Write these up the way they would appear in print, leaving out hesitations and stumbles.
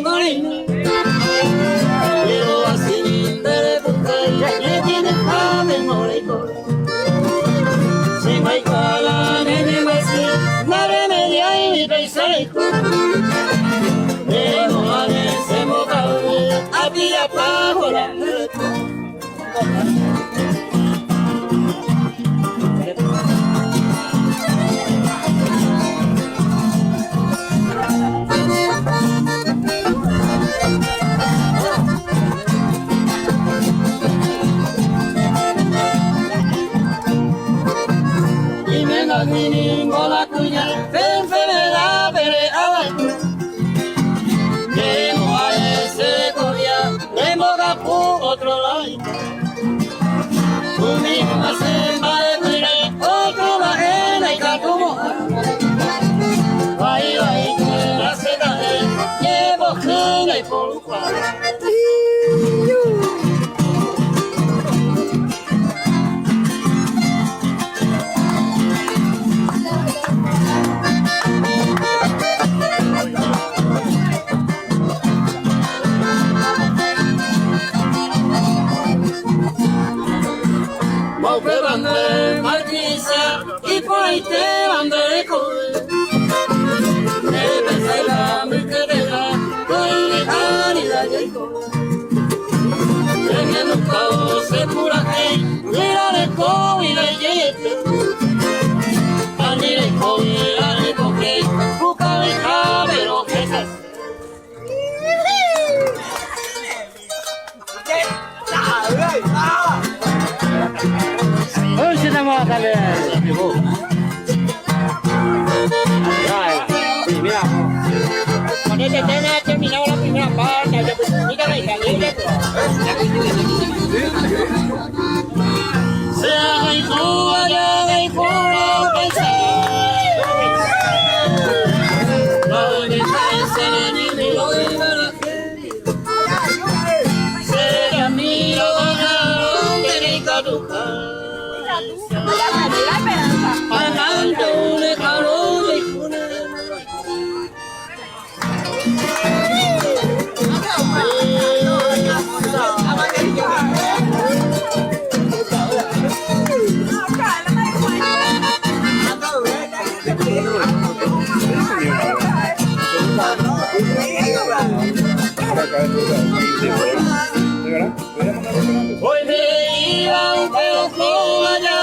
goreng. Llevo así de buscar le tiene fame moleco. Si me cala nene masi, nare media y mi paisajo. Demo a ese mocao, a pilla bajo la Mini bola cuña, ven la pere abajo. Demo a ese coria, demo capu otro lado. Un mismo hace madre, otro bajena y catumo. Ay, que la seda llevo jena y por cual. Y por ahí te mando de comer. Te pensé la mercadera, voy a ir a Jacob. Teniendo un pavo se pura que, mira de COVID y de yeto. Ani de COVID, ani porque, busca de cabero que se hace. Hoy se te va a salir. Cuando este tema ha terminado la primera parte, mira la increíble. Se haga y juega, ya y juega, pensar. No dejes de ser enemigo de la gente. Se miro a la derecha tu cara. Pagando de calor de cuna. Hoy me iba un pedazo allá.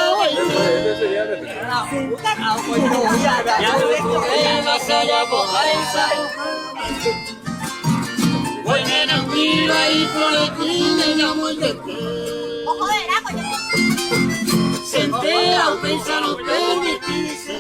Ya me vas allá por esa. Hoy me enamora y por aquí me llamo el de se entera o pensa no permitirse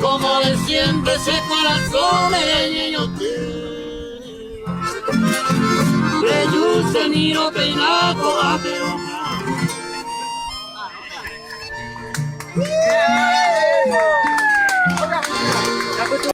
como de siempre ese corazón de niño tiene. Reyusen y no peinaco a peor.